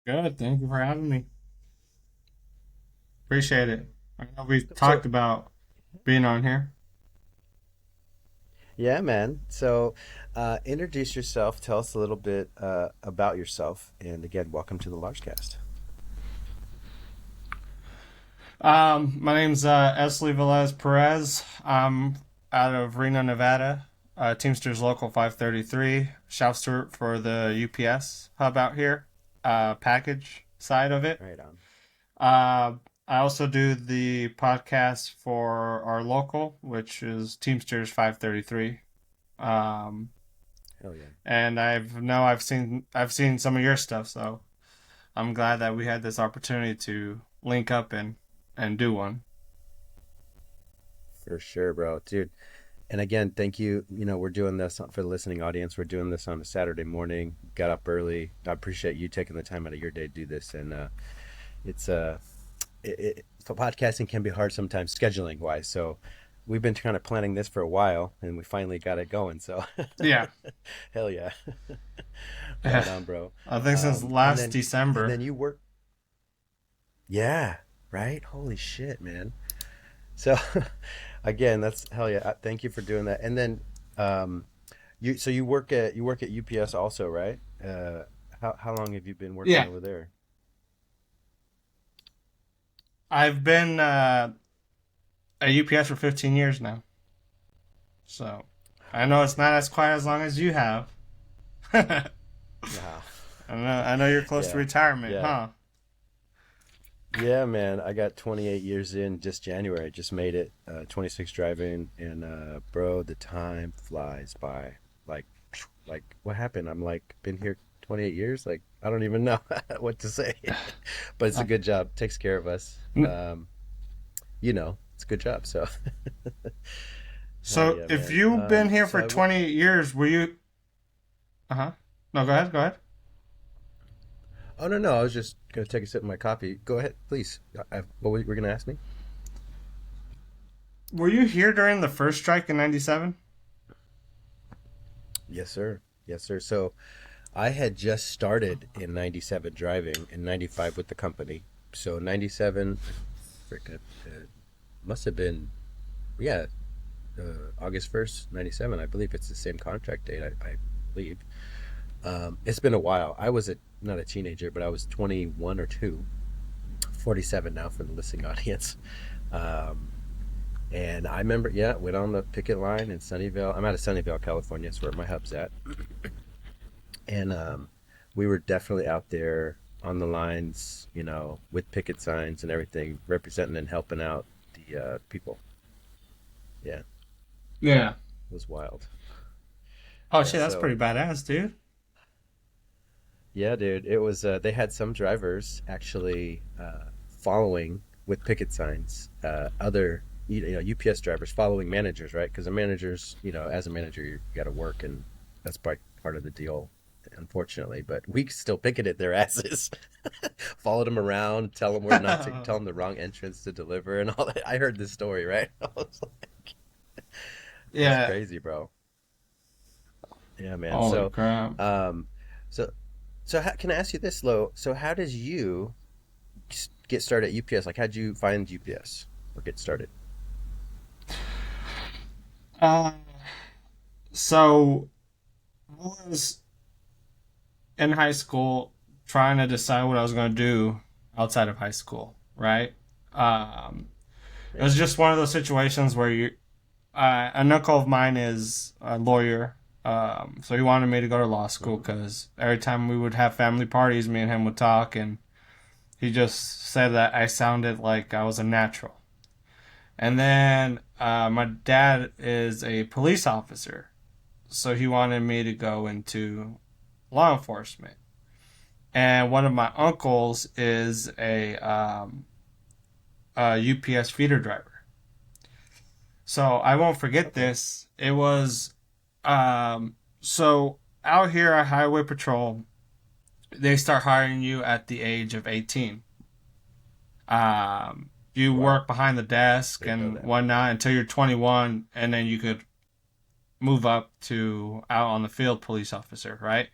Good. Thank you for having me. Appreciate it. I know we So, talked about being on here. yeah, man. Introduce yourself. Tell us a little bit about yourself. And again, welcome to the Large Cast. My name's Eslí Vélez-Pérez. I'm out of Reno, Nevada. Teamsters Local 533. Shop steward for the UPS hub out here. Package side of it. Right on. Uh, I also do the podcast for our local, which is Teamsters 533. Um, Hell yeah. and I've seen some of your stuff, so I'm glad that we had this opportunity to link up and do one. For sure, bro. Dude. And again, thank you. We're doing this for the listening audience. We're doing this on a Saturday morning. Got up early. I appreciate you taking the time out of your day to do this. And it's so podcasting can be hard sometimes scheduling wise. So we've been kind of planning this for a while and we finally got it going. So Yeah. hell yeah. Yeah. Right on, bro. I think since And last then December. you work. Yeah, right. Holy shit, man. So again, that's hell yeah. Thank you for doing that. And then you work at UPS also, right? How long have you been working Yeah, over there? I've been at UPS for 15 years now, so I know it's not as quite as long as you have. I Wow. know you're close to Yeah. retirement, Yeah. huh? Yeah, man. I got 28 years in just January. Just made it. 26 driving, and bro, the time flies by. Like, like what happened? I'm like been here 28 years. Like I don't even know what to say. But it's a good job. Takes care of us. It's a good job. So hell So yeah, if man. you've been here So for I work. 20 years, were you? Uh huh. No, go ahead. Go ahead. Oh no, no. I was just gonna take a sip of my coffee. Go ahead, please. What were you gonna ask me? Were you here during the first strike in '97? Yes, sir. Yes, sir. So I had just started in 97 driving and 95 with the company. So 97, frick, must have been, yeah, August 1st, 97. I believe it's the same contract date, I believe. It's been a while. I was not a teenager, but I was 21 or 2, 47 now for the listening audience. Um, and I remember, yeah, went on the picket line in Sunnyvale. I'm out of Sunnyvale, California. That's where my hub's at. And we were definitely out there on the lines, with picket signs and everything, representing and helping out the people. Yeah, it Yeah. was wild. Oh Yeah, shit, that's so pretty badass, dude. yeah, dude, it was. They had some drivers actually following with picket signs. Other UPS drivers following managers, right? Because the managers, as a manager, you got to work, and that's part of the deal, unfortunately. But we still picketed their asses, followed them around, tell them where not to, tell them the wrong entrance to deliver, and all that. I heard this story, right? I was like, that's Yeah. crazy, bro. Yeah, man. Holy crap. Um, so, can I ask you this, Lo? So, how does you get started at UPS? Like, how'd you find UPS or get started? Uh, so I was in high school trying to decide what I was going to do outside of high school, right? Um, it Yeah. was just one of those situations where an uncle of mine is a lawyer. So he wanted me to go to law school Hmm. because every time we would have family parties, me and him would talk, and he just said that I sounded like I was a natural. And then my dad is a police officer, so he wanted me to go into law enforcement. And one of my uncles is a UPS feeder driver. So I won't forget Okay. this. It was so out here at Highway Patrol, they start hiring you at the age of 18. You Wow. work behind the desk Didn't know and that. whatnot until you're 21, and then you could move up to out on the field police officer, right?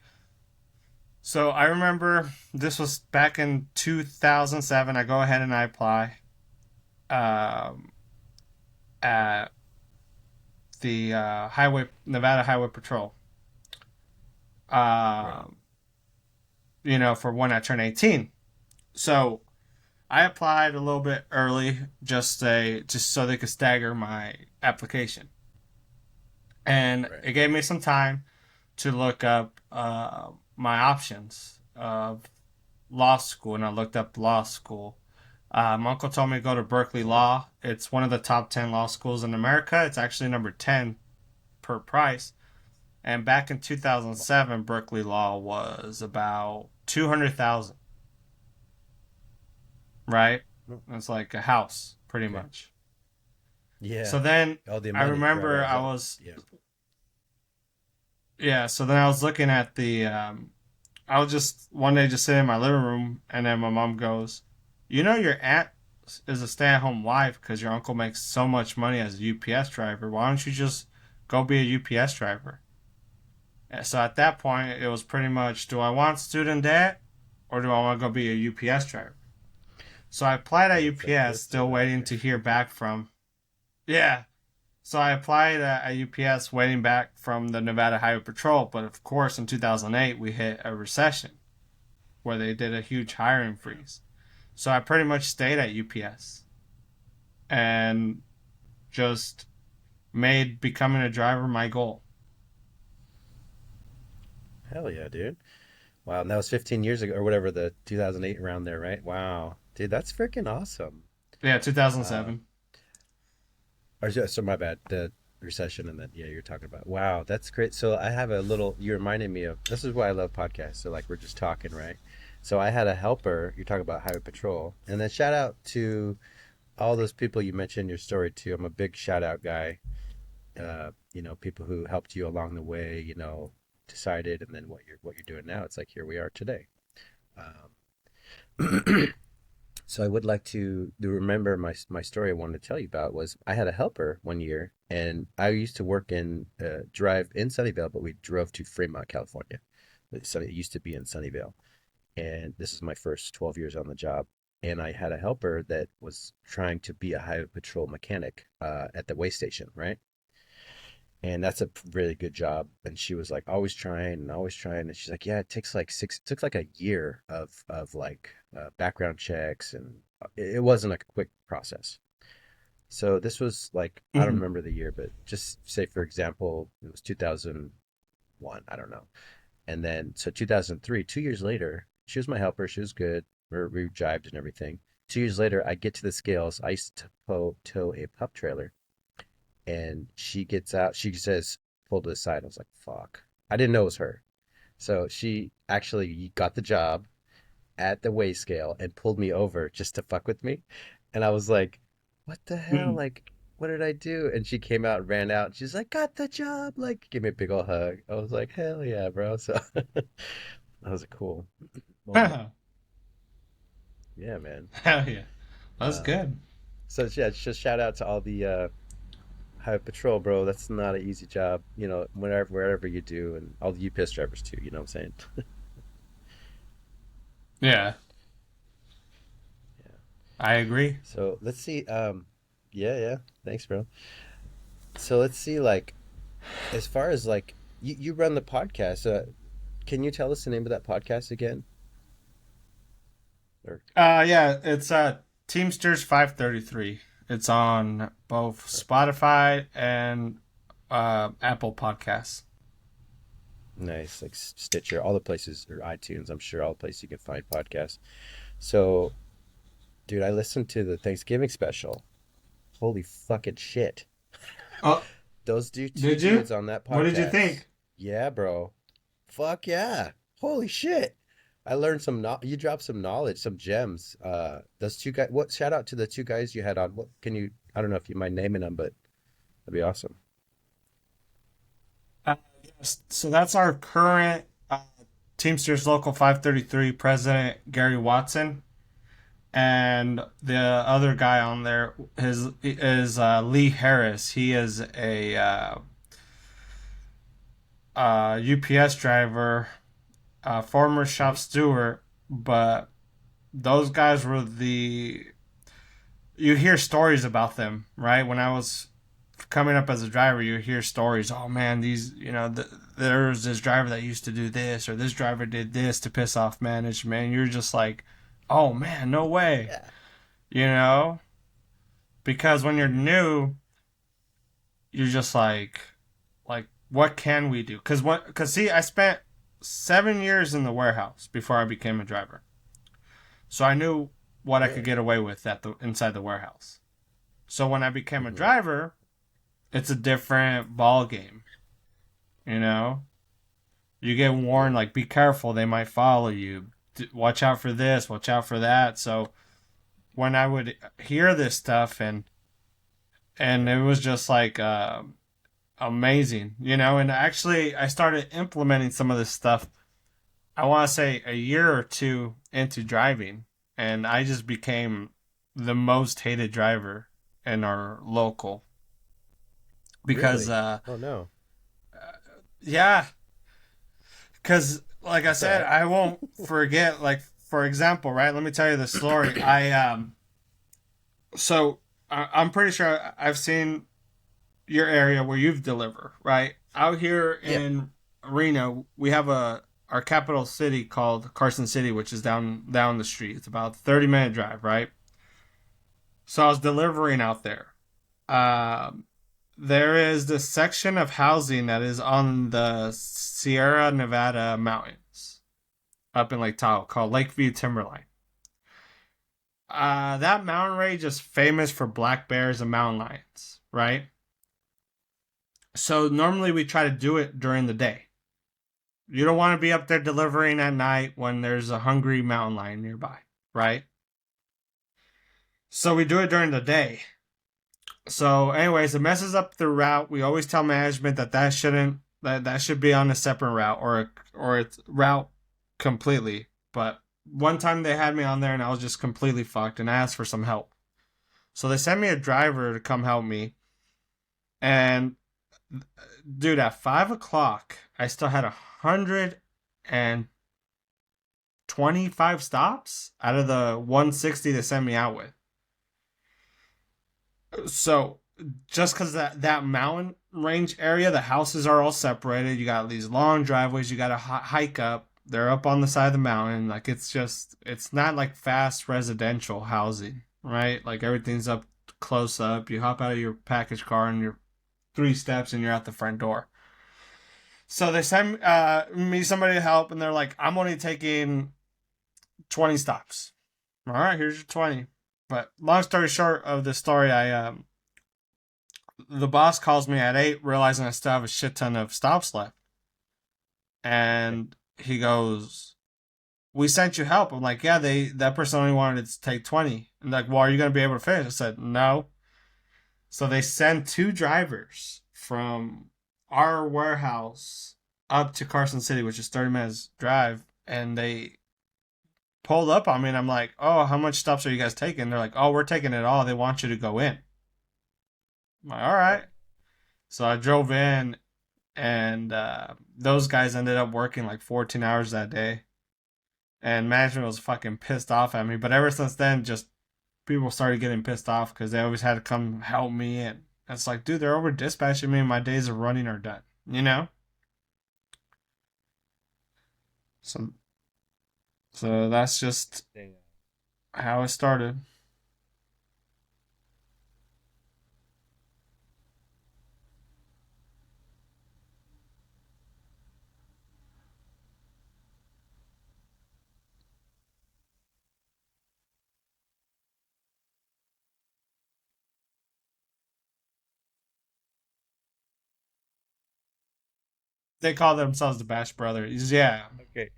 So I remember this was back in 2007. I go ahead and I apply um, at the highway Nevada Highway Patrol. Right. Um, for when I turn 18. So I applied a little bit early, just so they could stagger my application, and Right. it gave me some time to look up my options of law school, and I looked up law school. My uncle told me to go to Berkeley Law. It's one of the top 10 law schools in America. It's actually number 10 per price. And back in 2007, Berkeley Law was about 200,000, right? Oh, It's like a house, pretty okay. much. Yeah. So then All the I money. Right. remember Right. I was, Yeah. yeah, so then I was looking at I was just one day just sitting in my living room, and then my mom goes, your aunt is a stay at home wife because your uncle makes so much money as a UPS driver. Why don't you just go be a UPS driver? And so at that point, it was pretty much, do I want student debt or do I want to go be a UPS driver? So I applied at And it's like, UPS, let's do still the waiting latter. to hear back from. Yeah. So I applied at UPS, waiting back from the Nevada Highway Patrol. But of course, in 2008, we hit a recession where they did a huge hiring freeze. So I pretty much stayed at UPS and just made becoming a driver my goal. Hell yeah, dude. Wow. And that was 15 years ago or whatever, the 2008 around there, right? Wow. Dude, that's freaking awesome. Yeah, Uh, 2007. so my bad. The recession and then, yeah, you're talking about. Wow. That's great. So I have a little, you reminded me of, this is why I love podcasts. So like we're just talking, right? So I had a helper, you're talking about highway patrol. And then shout out to all those people you mentioned in your story too. I'm a big shout out guy. People who helped you along the way, decided, and then what you're doing now. It's like here we are today. So I would like to remember my story I wanted to tell you about was I had a helper one year, and I used to work in drive in Sunnyvale, but we drove to Fremont, California. So it used to be in Sunnyvale, and this is my first 12 years on the job. And I had a helper that was trying to be a highway patrol mechanic at the way station, right? And that's a really good job. And she was like always trying and always trying. And she's like, yeah, it took like a year of like background checks, and it wasn't a quick process. So this was like, I don't Mm-hmm. remember the year, but just say for example, it was 2001. I don't know. And then so 2003, 2 years later, she was my helper. She was good. We jived and everything. 2 years later, I get to the scales. I used to tow a pup trailer, and she gets out. She says, "Pull to the side." I was like, "Fuck!" I didn't know it was her. So she actually got the job at the weigh scale and pulled me over just to fuck with me. And I was like, "What the hell? Mm-hmm. Like, what did I do?" And she came out and ran out. And she's like, "Got the job!" Like, give me a big old hug. I was like, "Hell yeah, bro!" So that was a cool moment. Hell Yeah, man. yeah. That's Um, good. so yeah, just shout out to all the highway patrol, bro. That's not an easy job, wherever you do, and all the UPS drivers too. You know what I'm saying? Yeah, Yeah. I agree. So let's see. Yeah, yeah. Thanks, bro. So let's see. Like, as far as like you run the podcast, can you tell us the name of that podcast again? Or Yeah, it's Teamsters 533. It's on both right. Spotify and Apple Podcasts. Nice, like Stitcher, all the places, or iTunes. I'm sure all the places you can find podcasts. So, dude, I listened to the Thanksgiving special. Holy fucking shit! Oh, Those two did you? dudes on that What did you podcast. think? Yeah, bro. Fuck yeah. Holy shit. I learned some you dropped some knowledge, some gems. Those two guys, what shout out to the two guys you had on. What can you I don't know if you mind naming them, but that'd be awesome. Yes. So that's our current Teamsters Local 533 president, Gary Watson. And the other guy on there is Lee Harris. He is a UPS driver former shop Mhm. steward, but those guys were you hear stories about them, right? When I was coming up as a driver, you hear stories. Oh man, there was this driver that used to do this, or this driver did this to piss off management. You're just like, oh man, no way, Yeah. you know? Because when you're new, you're just like, what can we do? Because see, I spent 7 years in the warehouse before I became a driver, so I knew what I could Really? get away with at the inside the warehouse. So when I became a Hmm. driver, it's a different ball game. You know, you get warned Yeah. like, be careful, they might follow you. Watch out for this, watch out for that. So when I would hear this stuff, and it was just like amazing, and actually I started implementing some of this stuff. I want to say a year or two into driving, and I just became the most hated driver in our local because Really? Oh no. yeah, because like I That's all said, right. I won't forget. Like, for example, right? Let me tell you the story. So I'm pretty sure I've seen your area where you've delivered, right? Out here Yeah. in Reno, we have our capital city called Carson City, which is down the street. It's about a 30-minute drive, right? So I was delivering out there. Um, there is this section of housing that is on the Sierra Nevada mountains up in Lake Tahoe called Lakeview Timberline. That mountain range is famous for black bears and mountain lions, right? So normally we try to do it during the day. You don't want to be up there delivering at night when there's a hungry mountain lion nearby, right? So we do it during the day. So, anyways, it messes up the route. We always tell management that shouldn't that should be on a separate route or its route completely. But one time they had me on there and I was just completely fucked and I asked for some help. So they sent me a driver to come help me. And dude, at 5 o'clock, I still had 125 stops out of the 160 they sent me out with. So just because that mountain range area, the houses are all separated. You got these long driveways. You got to hike up. They're up on the side of the mountain. Like it's not like fast residential housing, right? Like everything's up close up. You hop out of your package car and you're 3 steps and you're at the front door. So they send me somebody to help, and they're like, "I'm only taking 20 stops." All right, here's your 20. But long story short of the story, I the boss calls me at 8, realizing I still have a shit ton of stops left, Okay. and he goes, "We sent you help." I'm like, "Yeah, that person only wanted to take 20." And like, "Well, are you gonna be able to finish?" I said, "No." So they send 2 drivers from our warehouse up to Carson City, which is 30 minutes drive, and they pulled up on me, and I'm like, "Oh, how much stops are you guys taking?" They're like, "Oh, we're taking it all. They want you to go in." I'm like, "All Oh. right." So I drove in, and those guys ended up working like 14 hours that day, and management was fucking pissed off at me. But ever since then, just people started getting pissed off because they always had to come help me, and it's like, dude, they're over dispatching me, and my days of running are done. You know? So, so that's just They, how it started. They call themselves the Bash Brothers. Yeah. okay.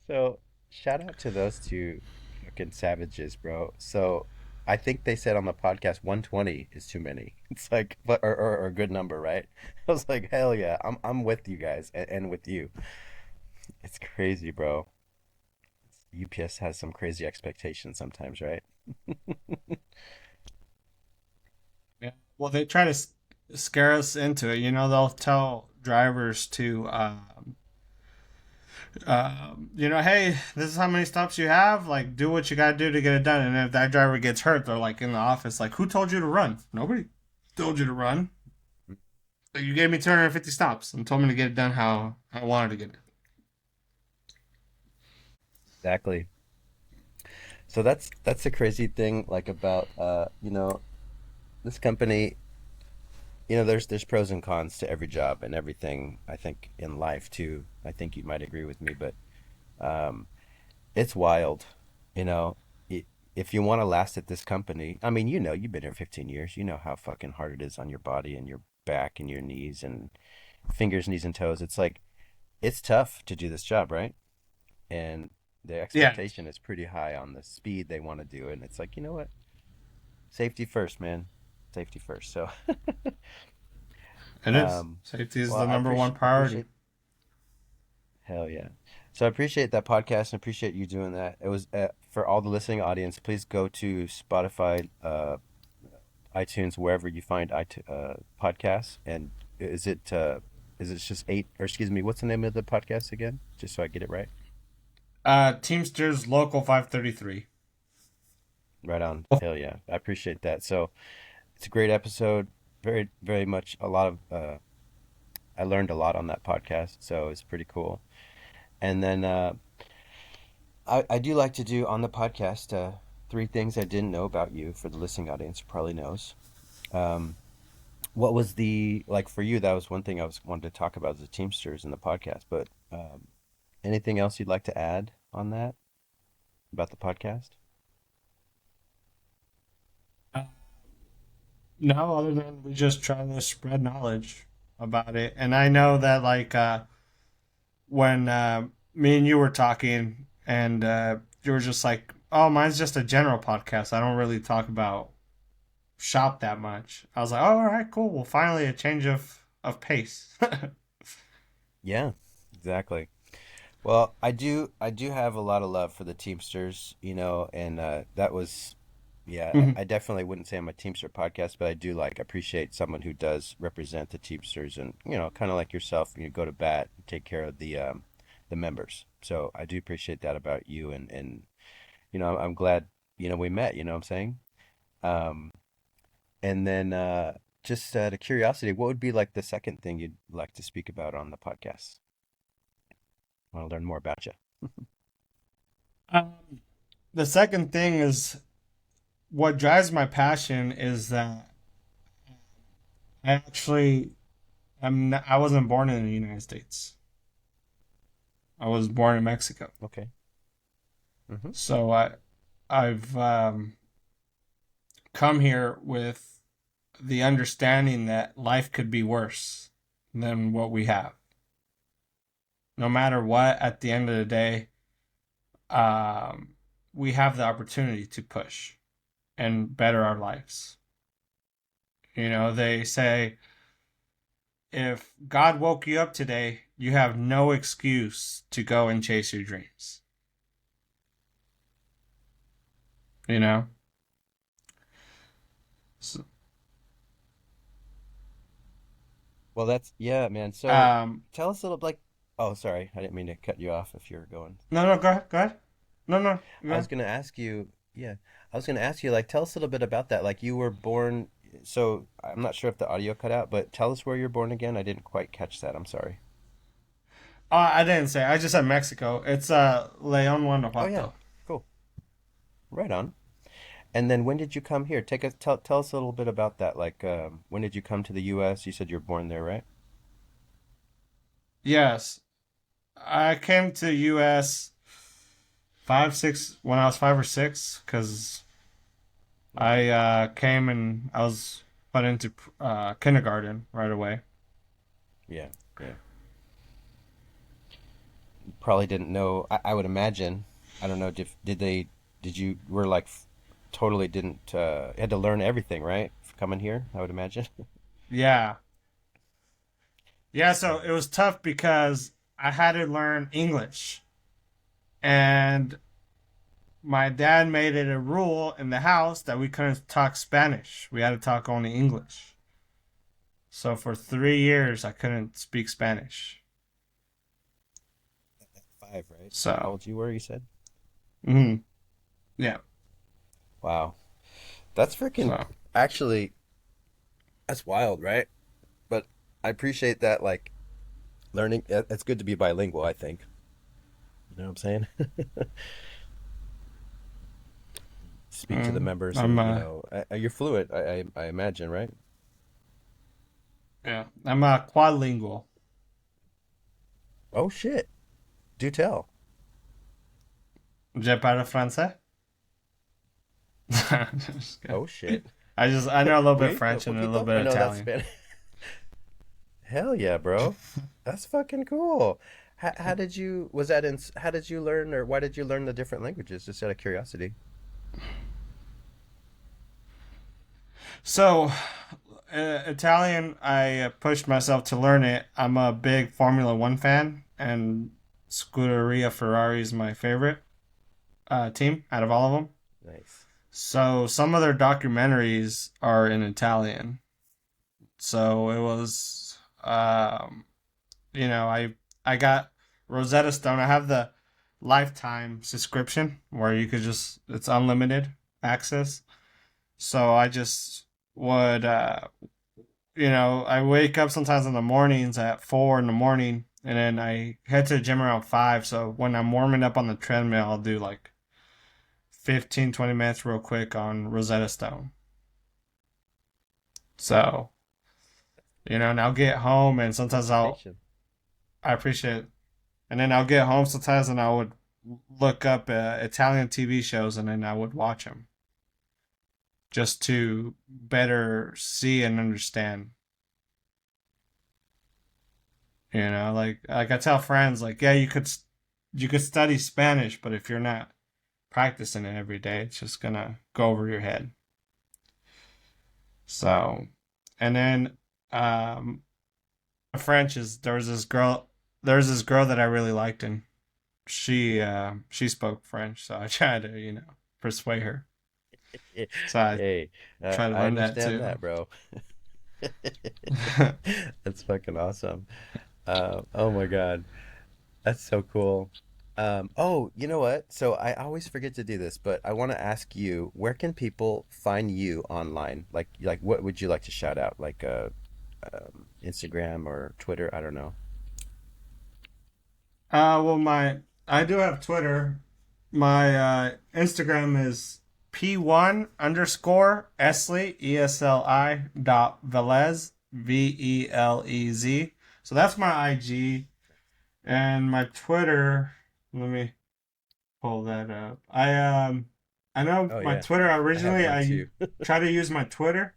So shout out to those two fucking savages, bro. So I think they said on the podcast 120 is too many. It's like, but or a good number, right? I was like, hell yeah, I'm with you guys and with you. It's crazy, bro. UPS has some crazy expectations sometimes, right? Yeah. Well, they try to scare us into it. They'll tell drivers to Hey, this is how many stops you have. Like, do what you gotta do to get it done. And if that driver gets hurt, they're like in the office, like, who told you to run? Nobody told you to run. Like, you gave me 250 stops and told me to get it done how I wanted to get it. Exactly. So that's the crazy thing, like about this company. There's pros and cons to every job and everything. I think in life too. I think you might agree with me, but um, it's wild. You know, I if you want to last at this company, I mean, you've been here 15 years. You know how fucking hard it is on your body and your back and your knees and fingers, knees, and toes. It's like it's tough to do this job, right? And the Yeah, expectation is pretty high on the speed they want to do it. And it's like, you know what? Safety first, man. Safety first. So, it is. um, Safety is well, the I number one appreciate priority. hell yeah. So I appreciate that podcast and appreciate you doing that. It was for all the listening audience. Please go to Spotify, iTunes, wherever you find podcasts. And is it is it just eight or excuse me? What's the name of the podcast again? Just so I get it right. Teamsters Local 533. Right on. Hell yeah. I appreciate that. So it's a great episode. Very, very much a lot of I learned a lot on that podcast, so it's pretty cool. And then I do like to do on the podcast three things I didn't know about you for the listening audience probably knows. Um, what was the like for you? That was one thing I was wanted to talk about the Teamsters in the podcast. But anything else you'd like to add on that about the podcast? Uh, no, other than we just try to spread knowledge about it. And I know that, like, when me and you were talking, and you were just like, "Oh, mine's just a general podcast. I don't really talk about shop that much." I was like, "Oh, all right, cool. Well, finally a change of pace." Yeah, exactly. Well, I do have a lot of love for the Teamsters, and that was yeah, Mhm. I definitely wouldn't say I'm a Teamster podcast, but I do like appreciate someone who does represent the Teamsters and, kind of like yourself, you go to bat, take care of the members. So I do appreciate that about you and I'm glad, we met, you know what I'm saying? Um and then just out of curiosity, what would be like the second thing you'd like to speak about on the podcast? I want to learn more about you. um, the second thing is what drives my passion is that I actually I wasn't born in the United States. I was born in Mexico. Okay. Mm-hmm. So I've come here with the understanding that life could be worse than what we have. No matter what, at the end of the day, um, we have the opportunity to push and better our lives. They say if God woke you up today, you have no excuse to go and chase your dreams. You know? So, Well, that's yeah, man. So um, tell us a little like oh, sorry. I didn't mean to cut you off if you're going. no, no, go ahead, go ahead. No, no, go I was ahead. going to ask you, yeah. I was going to ask you like tell us a little bit about that. Like you were born so I'm not sure if the audio cut out, but tell us where you're born again. I didn't quite catch that. I'm sorry. I didn't say. I just said Mexico. It's Leon, Oh yeah. Guanajuato. Cool. Right on. And then when did you come here? Tell us a little bit about that. Like when did you come to the US? You said you were born there, right? Yes, I came to U.S. 5, 6 when I was 5 or 6 because Okay. I came and I was put into kindergarten right away. Yeah. Yeah. Probably didn't know. I would imagine. I don't know. Did you were like totally didn't had to learn everything, right? Coming here, I would imagine. Yeah, yeah. So Yeah. it was tough because I had to learn English, and my dad made it a rule in the house that we couldn't talk Spanish. We had to talk only English. So for 3 years, I couldn't speak Spanish. 95, right? How So, old you were, you said? mhm, yeah. Wow. That's freaking So, actually that's wild, right? But I appreciate that like learning it's good to be bilingual, I think. You know what I'm saying? Speak to the mm, members I'm and, you're fluent, I imagine, right? yeah, I'm quadlingual. Oh shit. Do tell. Je parle français. Just kidding. Oh shit. I know a little bit Oui, French un and a little poquito. bit Or no, that's Italian. Spanish. Hell yeah, bro. That's fucking cool. How did you was that in how did you learn or why did you learn the different languages just out of curiosity? So, Italian, I pushed myself to learn it. I'm a big Formula One fan, and Scuderia Ferrari is my favorite team out of all of them. Nice. So, some of their documentaries are in Italian. So, it was, I got Rosetta Stone. I have the lifetime subscription where you could just, it's unlimited access. So, I just would I wake up sometimes in the mornings at 4 in the morning, and then I head to the gym around 5. So when I'm warming up on the treadmill, I'll do like 15, 20 minutes real quick on Rosetta Stone. So, and I'll get home, and sometimes Dedication. I appreciate it. And then I'll get home sometimes, and I would look up Italian TV shows, and then I would watch them just to better see and understand. Like I tell friends, like, yeah, you could study Spanish, but if you're not practicing it every day, it's just gonna go over your head. So, and then um, French is there's this girl that I really liked, and she spoke French, so I tried to persuade her. So I Hey, try to I learn that understand too. that, bro. That's fucking awesome. Oh my God. That's so cool. Oh, you know what? So I always forget to do this, but I want to ask you, where can people find you online? Like what would you like to shout out? Like Instagram or Twitter? I don't know. Well, I do have Twitter. My Instagram is P1 underscore Esley, Esli dot Velez, Velez. So that's my IG. And my Twitter, let me pull that up. I know Oh my yeah, Twitter I have originally one I too. try to use my Twitter.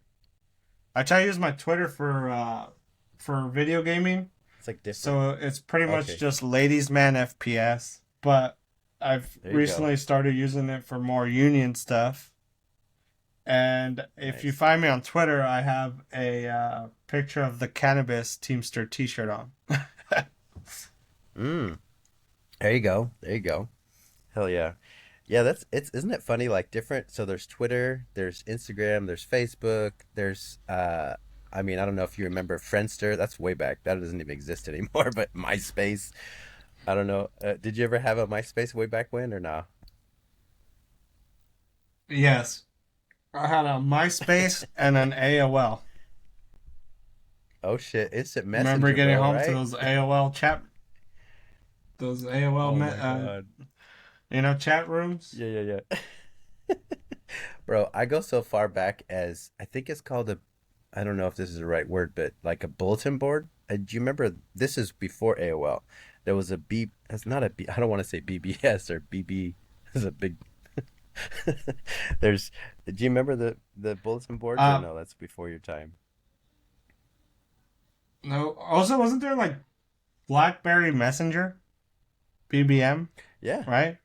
I try to use my Twitter for video gaming. It's like different. So it's pretty much Okay, just ladies man FPS, but I've there you go. recently started using it for more union stuff. And if you Nice. find me on Twitter, I have a picture of the Cannabis Teamster T-shirt on. Mm, there you go. There you go. Hell yeah. Yeah, that's it's isn't it funny like different so there's Twitter, there's Instagram, there's Facebook, there's I mean, I don't know if you remember Friendster. That's way back. That doesn't even exist anymore, but MySpace. I don't know. Did you ever have a MySpace way back when or nah? Yes, I had a MySpace and an AOL. Oh shit, Instant Remember Messenger, getting bro, home to right? those AOL those AOL, Oh my god. chat rooms. Yeah, yeah, yeah. Bro, I go so far back as I think it's called a I don't know if this is the right word, but like a bulletin board. Do you remember this is before AOL. There was a B it's not a B I don't want to say BBS or BB. It's a big There's do you remember the bulletin boards or Uh, no? That's before your time. no. Also, wasn't there like BlackBerry Messenger, BBM, Yeah. right?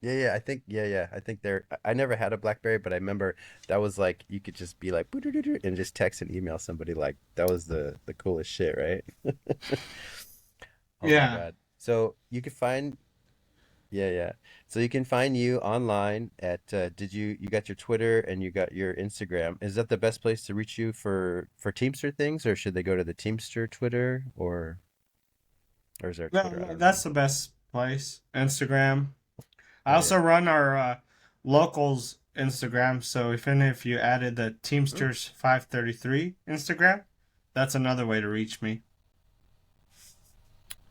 Yeah, yeah, I think yeah, yeah. I think they're I never had a BlackBerry, but I remember that was like you could just be like "Boo-doo-doo-doo," and just text and email somebody like that was the coolest shit, right? Oh my Yeah. God. So you can find yeah, yeah. So you can find you online at did you got your Twitter and you got your Instagram. Is that the best place to reach you for Teamster things or should they go to the Teamster Twitter or is there a No, Twitter? I no, don't know. that's the best. place. Instagram. I Hell yeah. also run our locals Instagram. So if you added the Mm, Teamsters 533 Instagram, that's another way to reach me.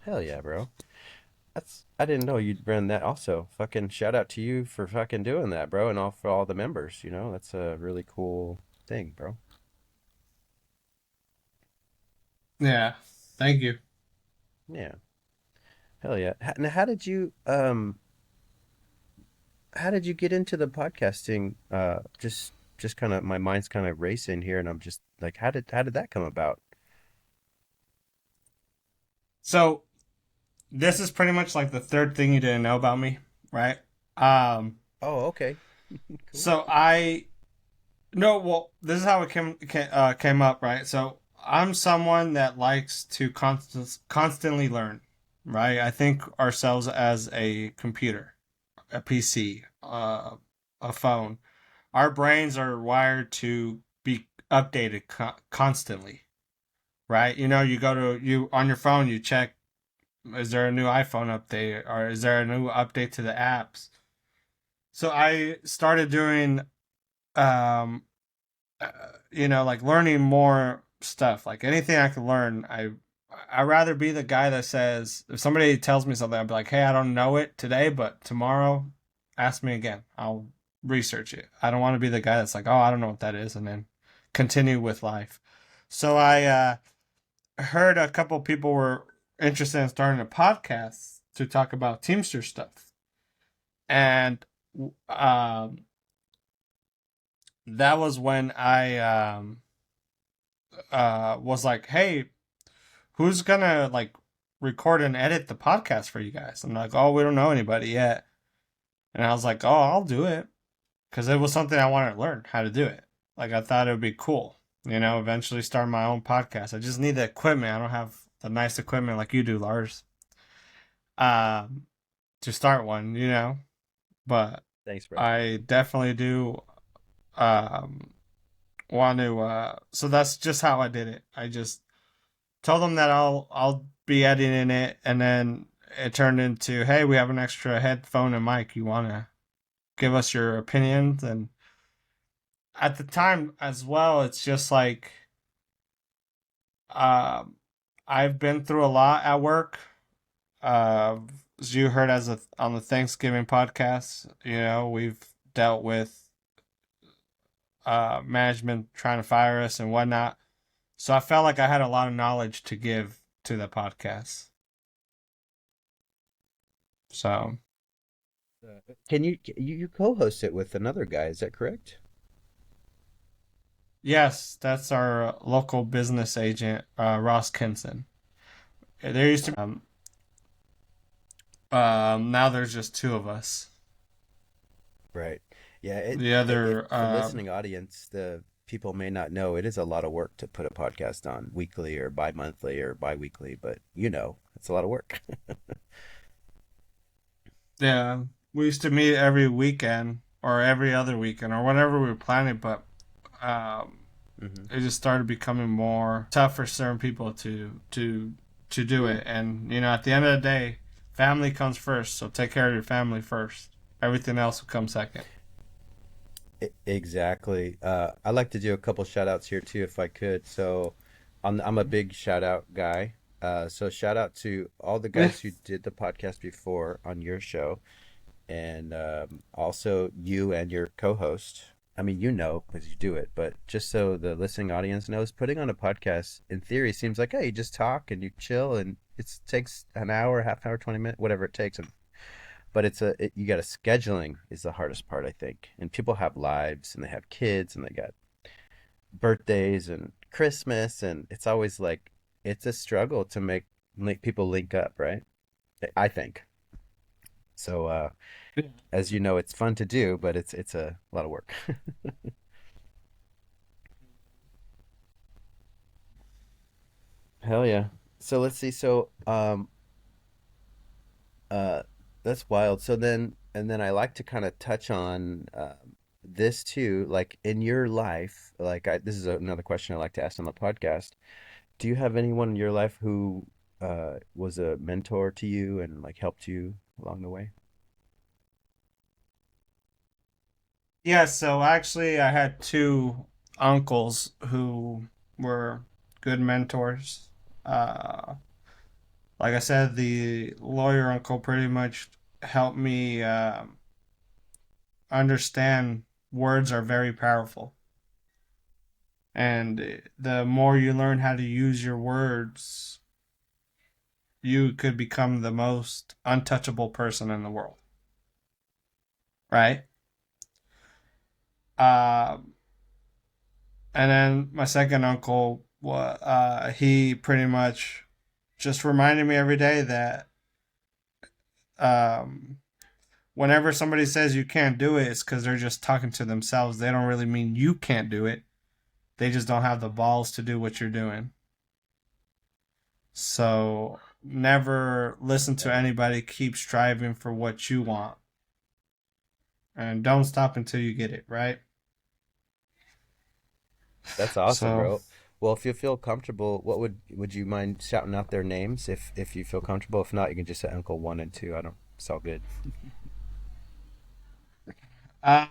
hell yeah, bro. I didn't know you'd run that also. Fucking shout out to you for fucking doing that, bro, and all for all the members, you know? That's a really cool thing, bro. Yeah. Thank you. Yeah. Hell yeah. Now how did you get into the podcasting? Just kind of my mind's kind of racing here and I'm just like how did that come about? So this is pretty much like the third thing you didn't know about me, right? Um, Oh, okay. Cool. so I no, well, this is how it came up, right? So I'm someone that likes to constantly learn, right? I think ourselves as a computer, a PC, a phone. Our brains are wired to be updated constantly, right? You know, you go to you on your phone, you check, is there a new iPhone update or is there a new update to the apps? So I started doing, um, uh, like learning more stuff. Like anything I could learn, I'd rather be the guy that says if somebody tells me something, I'd be like, hey, I don't know it today, but tomorrow, ask me again. I'll research it. I don't want to be the guy that's like, oh, I don't know what that is, and then continue with life. So I heard a couple people were interested in starting a podcast to talk about Teamster stuff, and um, that was when I was like, "Hey, who's gonna like record and edit the podcast for you guys?" I'm like, "Oh, we don't know anybody yet," and I was like, "Oh, I'll do it," because it was something I wanted to learn how to do it. Like I thought it would be cool, eventually start my own podcast. I just need the equipment. I don't have the nice equipment like you do, Lars. Um, to start one, but Thanks, bro. I definitely do um want to so that's just how I did it. I just told them that I'll be editing it, and then it turned into, hey, we have an extra headphone and mic. You want to give us your opinions? And at the time as well, it's just like um I've been through a lot at work. Uh, as you heard on the Thanksgiving podcast, we've dealt with management trying to fire us and whatnot. So I felt like I had a lot of knowledge to give to the podcast. So Can you co-host it with another guy, is that correct? yes, that's our local business agent, Ross Kinson. There used to be, now there's just two of us. Right. Yeah, The it other, the listening audience, the people may not know it is a lot of work to put a podcast on weekly or bi-monthly or bi-weekly, but it's a lot of work. yeah, we used to meet every weekend or every other weekend or whenever we were planning, but um, Hmm. it just started becoming more tough for certain people to do Mm. it. And at the end of the day, family comes first, so take care of your family first. Everything else will come second. Exactly. I'd like to do a couple shout outs here too, if I could. So I'm a big shout out guy. So shout out to all the Yeah. guys who did the podcast before on your show, and also you and your co-host. I mean, because you do it, but just so the listening audience knows, putting on a podcast in theory seems like, hey, you just talk and you chill, and it takes an hour, half hour, 20 minutes, whatever it takes. But you got to scheduling is the hardest part, I think. And people have lives and they have kids and they got birthdays and Christmas, and it's always like it's a struggle to make people link up, right? I think. So as you know, it's fun to do, but it's a lot of work. Hell yeah. So let's see. So uh that's wild. So then I like to kind of touch on this too, like in your life, like this is another question I like to ask on the podcast. Do you have anyone in your life who was a mentor to you and like helped you along the way? Yeah, so actually, I had two uncles who were good mentors. Uh, like I said, the lawyer uncle pretty much helped me understand words are very powerful. And the more you learn how to use your words, you could become the most untouchable person in the world, right? Um, and then my second uncle, he pretty much just reminded me every day that um, whenever somebody says you can't do it, it's because they're just talking to themselves. They don't really mean you can't do it. They just don't have the balls to do what you're doing. So never listen to Never. anybody. Keep striving for what you want. And don't stop until you get it, right? That's awesome, So, bro. Well, if you feel comfortable, what would you mind shouting out their names if you feel comfortable? If not, you can just say Uncle One and Two. I don't. It's all good. uh,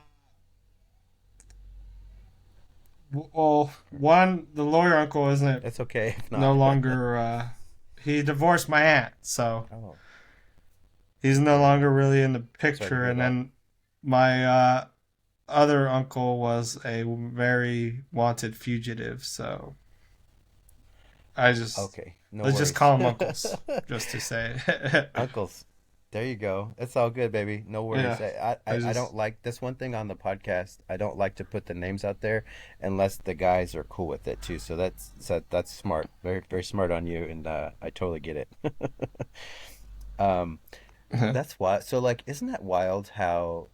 well, one, the lawyer uncle isn't It's okay if no not. longer, he divorced my aunt. So Oh, he's no longer really in the sorry to picture. hear And that. then my other uncle was a very wanted fugitive. So I just, Okay, no let's just worries. call them uncles, just to say it. Uncles. There you go. It's all good, baby. No worries. Yeah. I I don't just, like this one thing on the podcast. I don't like to put the names out there unless the guys are cool with it too. So that's smart. Very very smart on you, and I totally get it. um, that's why. So like, isn't that wild how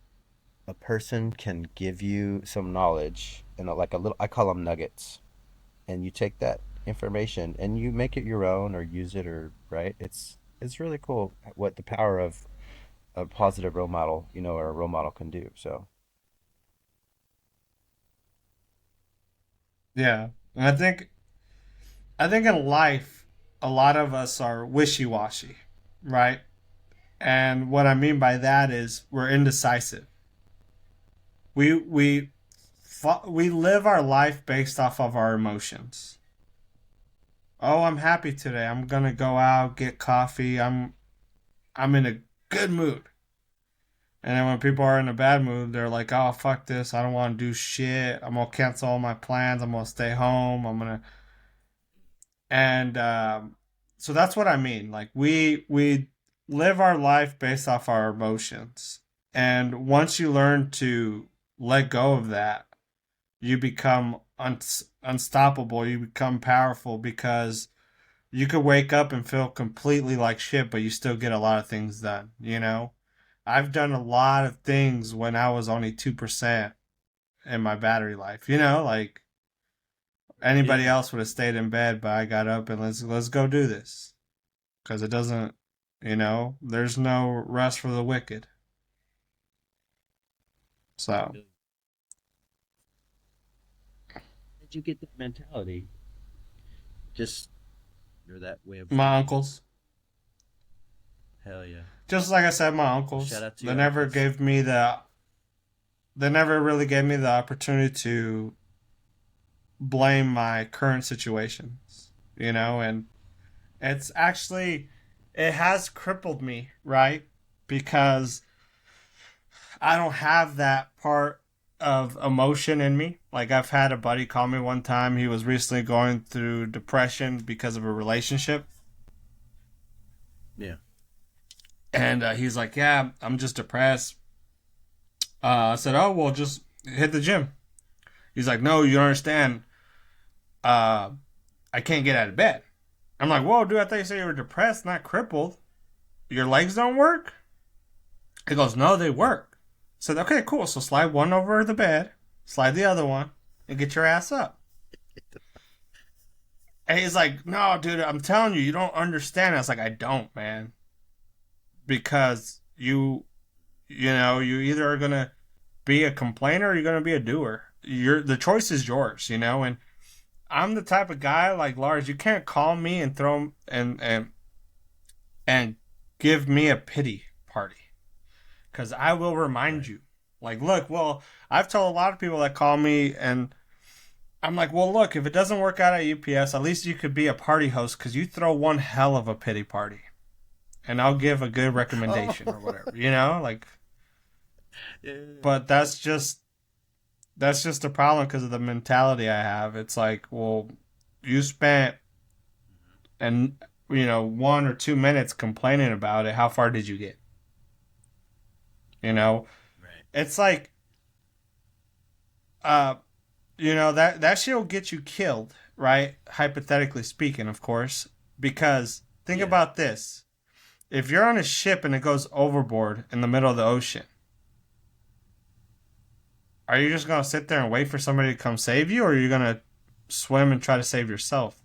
a person can give you some knowledge and like a little? I call them nuggets, and you take that information and you make it your own or use it or right. It's really cool what the power of a positive role model, or a role model can do. So yeah. And I think in life, a lot of us are wishy washy, right? And what I mean by that is we're indecisive. We we live our life based off of our emotions. Oh, I'm happy today. I'm gonna go out get coffee. I'm in a good mood. And then when people are in a bad mood, they're like, "Oh, fuck this. I don't want to do shit. I'm gonna cancel all my plans. I'm gonna stay home. I'm gonna." And so that's what I mean. Like we live our life based off our emotions, and once you learn to let go of that, you become unstoppable. You become powerful because you could wake up and feel completely like shit, but you still get a lot of things done. I've done a lot of things when I was only 2% in my battery life. Like anybody yeah, else would have stayed in bed, but I got up and let's go do this because it doesn't. There's no rest for the wicked. So did you get that mentality? Just you're that way of my uncles, hell yeah. just like I said, my Well, shout uncles, out to your uncles. they never really gave me the opportunity to blame my current situations. And it's actually it has crippled me, right? Because I don't have that part of emotion in me. Like I've had a buddy call me one time. He was recently going through depression because of a relationship, Yeah. and he's like, "Yeah, I'm just depressed." I said, "Oh well, just hit the gym." He's like, "No, you don't understand. Uh, I can't get out of bed." I'm like, "Whoa, dude! I thought you said you were depressed, not crippled. Your legs don't work?" He goes, "No, they work." I said, "Okay, cool. So slide one over the bed, slide the other one, and get your ass up." And he's like, "No, dude, I'm telling you, you don't understand." I was like, "I don't, man, because you either are gonna be a complainer or you're gonna be a doer. The choice is yours. And I'm the type of guy like Lars. You can't call me and throw and and give me a pity party. Because I will remind Right. you. Like, look, well, I've told a lot of people that call me, and I'm like, well, look, if it doesn't work out at UPS, at least you could be a party host because you throw one hell of a pity party. And I'll give a good recommendation or Oh, whatever, you know? Like, yeah. but that's just a problem because of the mentality I have. It's like, well, you spent and 1 or 2 minutes complaining about it. How far did you get? You know, Right. it's like, uh, that shit will get you killed, right? Hypothetically speaking, of course, because think Yeah. about this: if you're on a ship and it goes overboard in the middle of the ocean, are you just gonna sit there and wait for somebody to come save you, or are you gonna swim and try to save yourself?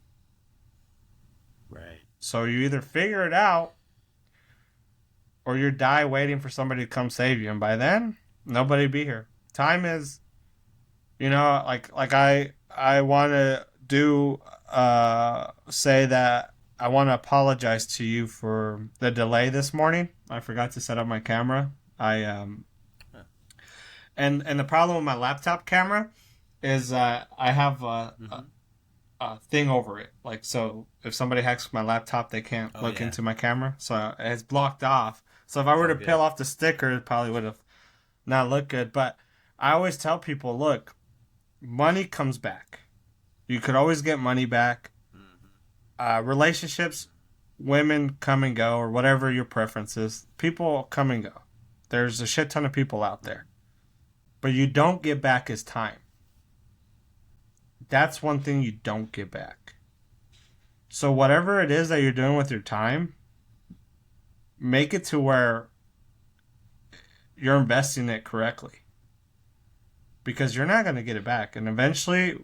Right. So you either figure it out or you die waiting for somebody to come save you. And by then, nobody be here. Time is, like I want to do say that I want to apologize to you for the delay this morning. I forgot to set up my camera. I Huh. and the problem with my laptop camera is I have Mm-hmm. thing over it. Like, so if somebody hacks my laptop, they can't Oh look yeah. into my camera. So it's blocked off. So if I It's were all to good. peel off the sticker, it probably would have not looked good. But I always tell people, look, money comes back. You could always get money back. Mm-hmm. Relationships, women come and go, or whatever your preference is. People come and go. There's a shit ton of people out there. But you don't get back his time. That's one thing you don't get back. So whatever it is that you're doing with your time, make it to where you're investing it correctly because you're not going to get it back. And eventually,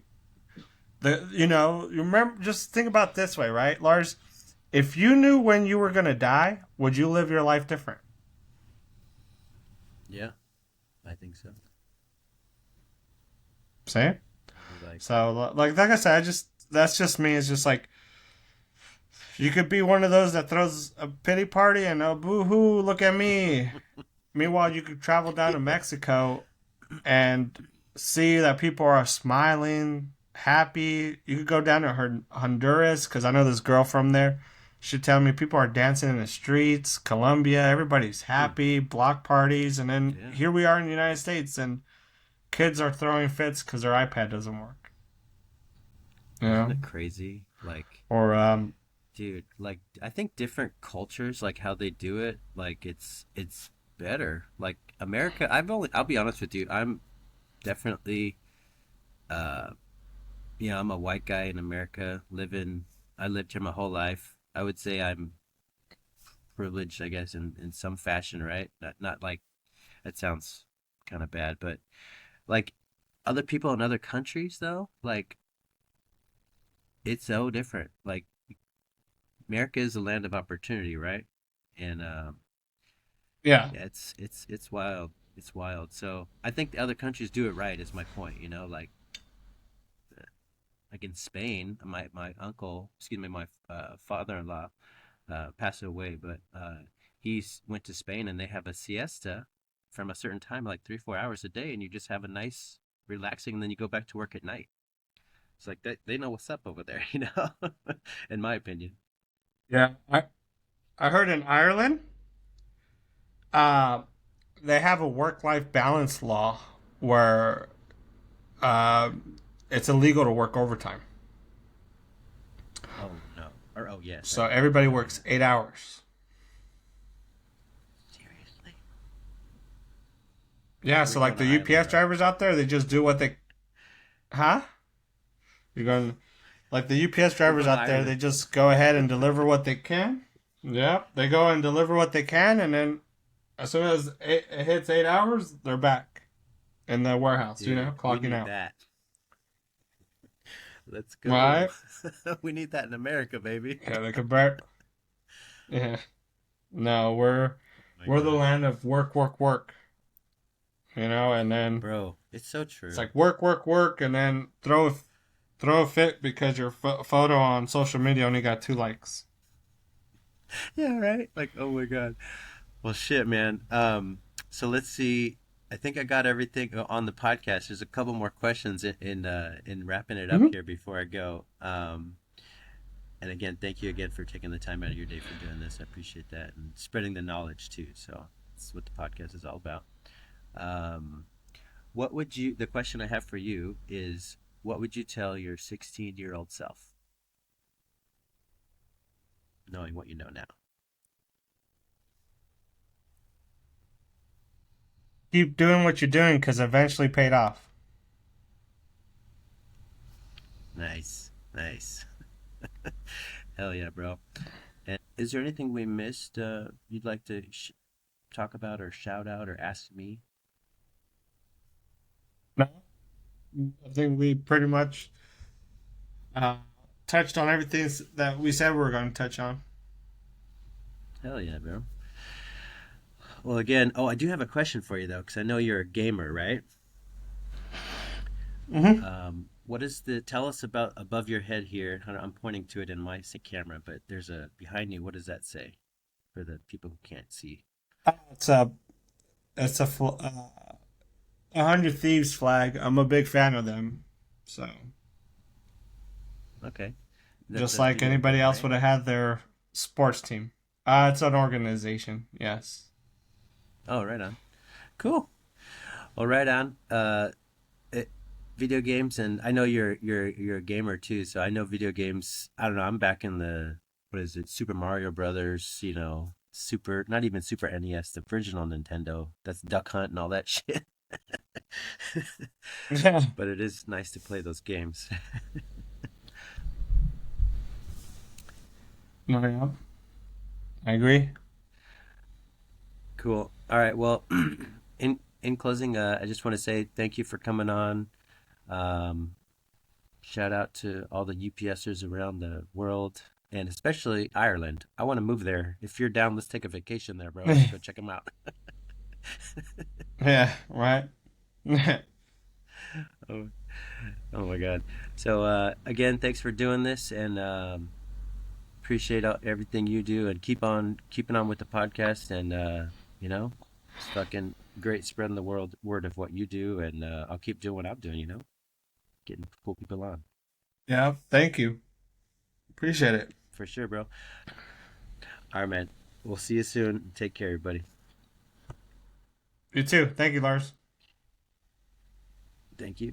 you remember, just think about it this way, right, Lars? If you knew when you were going to die, would you live your life different? Yeah, I think so. Same. I'd be like, So, like I said, that's just me. It's just like you could be one of those that throws a pity party and oh, boo hoo, look at me. Meanwhile, you could travel down to yeah. Mexico and see that people are smiling, happy. You could go down to Honduras because I know this girl from there. She tell me people are dancing in the streets. Colombia, everybody's Hmm. happy, block parties, and then Yeah. here we are in the United States, and kids are throwing fits because their iPad doesn't work. You Isn't know, it crazy? Like, or dude, like I think different cultures, like how they do it, like it's better. Like America, I'll be honest with you, I'm definitely uh I'm a white guy in America living I lived here my whole life. I would say I'm privileged, I guess, in some fashion, right? Not like that sounds kind of bad, but like other people in other countries though, like it's so different. Like America is a land of opportunity, right? And yeah, yeah, it's wild. It's wild. So I think the other countries do it right. Is my point. Like in Spain, my uncle, excuse me, my father-in-law passed away, but went to Spain and they have a siesta from a certain time, like 3 4 hours a day, and you just have a nice relaxing, and then you go back to work at night. It's like they know what's up over there, in my opinion. yeah. I heard in Ireland, uh, they have a work-life balance law where uh, it's illegal to work overtime. Oh no. Or oh yes, So everybody I heard works that. 8 hours. Seriously? Yeah, Were so you like on an the island, UPS right? drivers out there, they just do what they, huh? You're going like the UPS We're drivers on an out there, island. they just go ahead and deliver what they can. Yep, they go and deliver what they can, and then as soon as it hits 8 hours, they're back in the warehouse. Dude, we Clocking need out. that. Let's go. Right? We need that in America, baby. Yeah, they could bear. Yeah. No, we're Oh my we're the gosh. land of work, work, work. And then Bro, it's so it's true. like work, work, work, and then throw a fit because your photo on social media only got 2 likes. Yeah, right. Like, oh my God. Well, shit, man. So let's see. I think I got everything on the podcast. There's a couple more questions in wrapping it up Hmm. here before I go. And again, thank you again for taking the time out of your day for doing this. I appreciate that and spreading the knowledge too. So that's what the podcast is all about. Um, what would you? The question I have for you is, what would you tell your 16-year-old self, knowing what you know now? Keep doing what you're doing because eventually paid off. Nice, nice. Hell yeah, bro. And is there anything we missed you'd like to talk about or shout out or ask me? No, I think we pretty much uh, touched on everything that we said we were going to touch on. Hell yeah, bro. Well, again, oh, I do have a question for you though, because I know you're a gamer, right? Hmm. What is the? Tell us about above your head here. I'm pointing to it in my camera, but there's a behind you. What does that say for the people who can't see? It's a it's a hundred thieves flag. I'm a big fan of them, so Okay, that's just a like video anybody game, else right? would have had their sports team. It's an organization. Yes. Oh, right on. Cool. Well, right on. It, video games, and I know you're a gamer too, so I know video games. I don't know. I'm back in the what is it? Super Mario Brothers. Super, not even Super NES, the original Nintendo. That's Duck Hunt and all that shit. Yeah. But it is nice to play those games. No, yeah. I agree. Cool. All right. Well, in closing, I just want to say thank you for coming on. Um, Shout out to all the UPSers around the world and especially Ireland. I want to move there. If you're down, let's take a vacation there, bro. Let's go check them out. Yeah. Right. Oh, oh my God. So again, thanks for doing this, and appreciate everything you do, and keep on keeping on with the podcast, and you know, it's fucking great spreading the word of what you do, and I'll keep doing what I'm doing. Getting cool people on Yeah. Thank you. Appreciate it. for sure, bro. All right, man. We'll see you soon. Take care, everybody. You too. Thank you, Lars. Thank you.